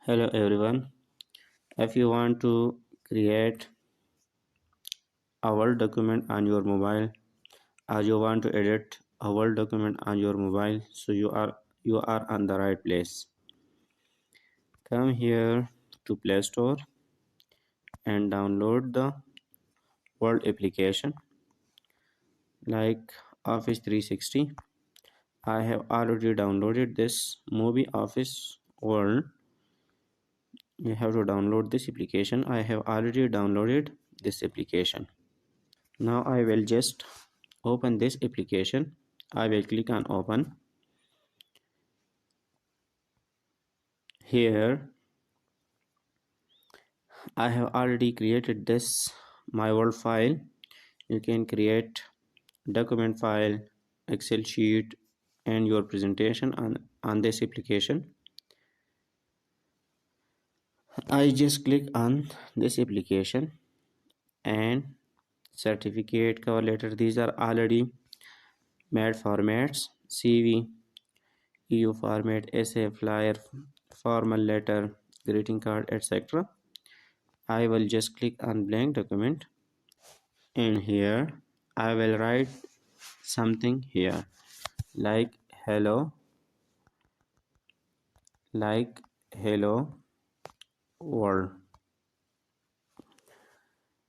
Hello everyone. If you want to create a Word document on your mobile or you want to edit a Word document on your mobile, so you are on the right place. Come here to Play Store and download the Word application like Office 360. I have already downloaded this movie Office Word. You have to download this application. I have already downloaded this application. Now I will just open this application. I will click on open. Here I have already created this my Word file. You can create document file, Excel sheet and your presentation on this application. I just click on this application and certificate, cover letter, these are already made formats: CV, EU format, essay, flyer, formal letter, greeting card, etc. I will just click on blank document and here I will write something here like hello, like hello world.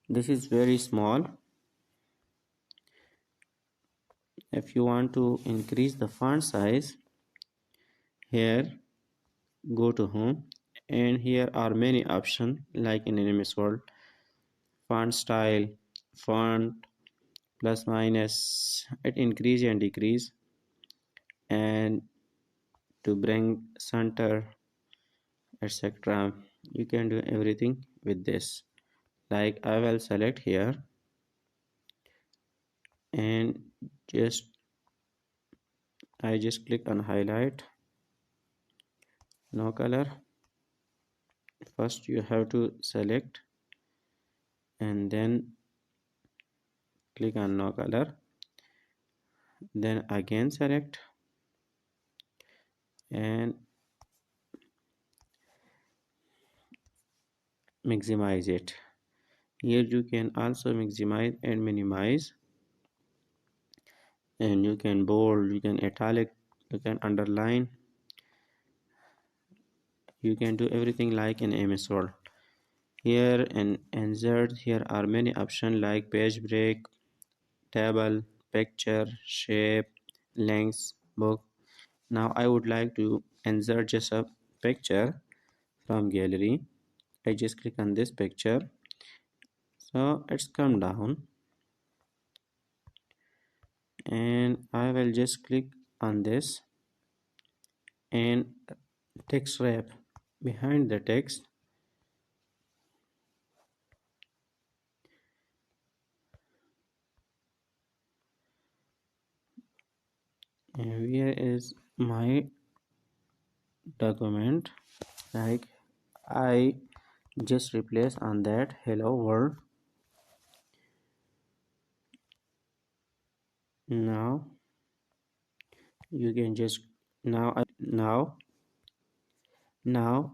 This is very small. If you want to increase the font size, here go to home and here are many options like in MS Word: font style, font, plus minus, it increase and decrease, and to bring center, etc. You can do everything with this. Like I will select here and just I just click on highlight, no color. First you have to select and then click on no color, then again select and maximize it. Here you can also maximize and minimize, and you can bold, you can italic, you can underline, you can do everything like in MS Word. Here in insert, here are many options like page break, table, picture, shape, links, book. Now I would like to insert just a picture from gallery. I just click on this picture, so it's come down and I will just click on this and text wrap behind the text. And here is my document, like I just replace on that hello world. Now you can just now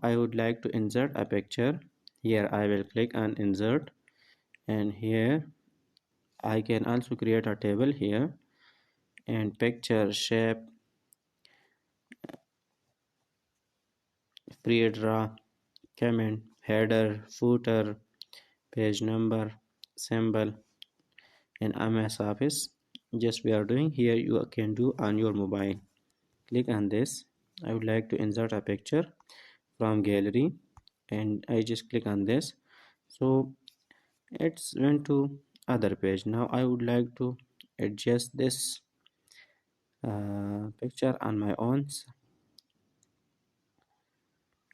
I would like to insert a picture. Here I will click on insert and here I can also create a table here and picture, shape, free draw, comment, header, footer, page number, symbol, and MS Office. Just we are doing here, you can do on your mobile. Click on this. I would like to insert a picture from gallery and I just click on this, so it's went to other page. Now I would like to adjust this picture on my own.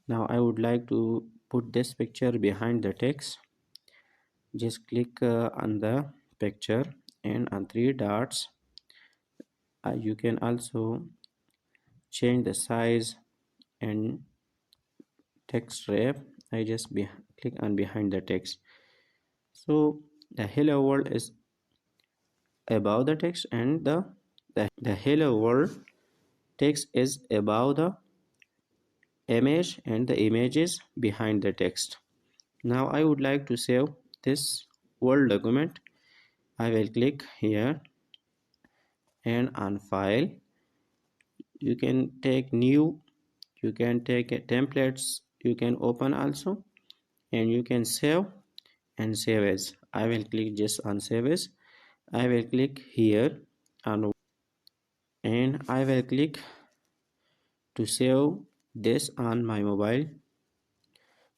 Now I would like to put this picture behind the text. Just click on the picture and on three dots. You can also change the size and text wrap. I just click on behind the text, so the hello world is above the text and the hello world text is above the image and the images behind the text. Now I would like to save this Word document. I will click here and on file. You can take new, you can take templates, you can open also, and you can save and save as. I will click just on save as. I will click here on and I will click to save this on my mobile.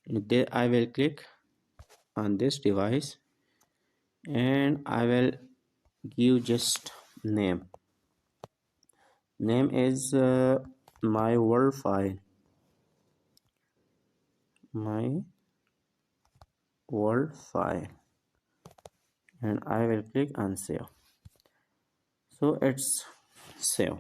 Then I will click on this device and I will give just name. Name is my Word file. My Word file, and I will click on save. So it's save.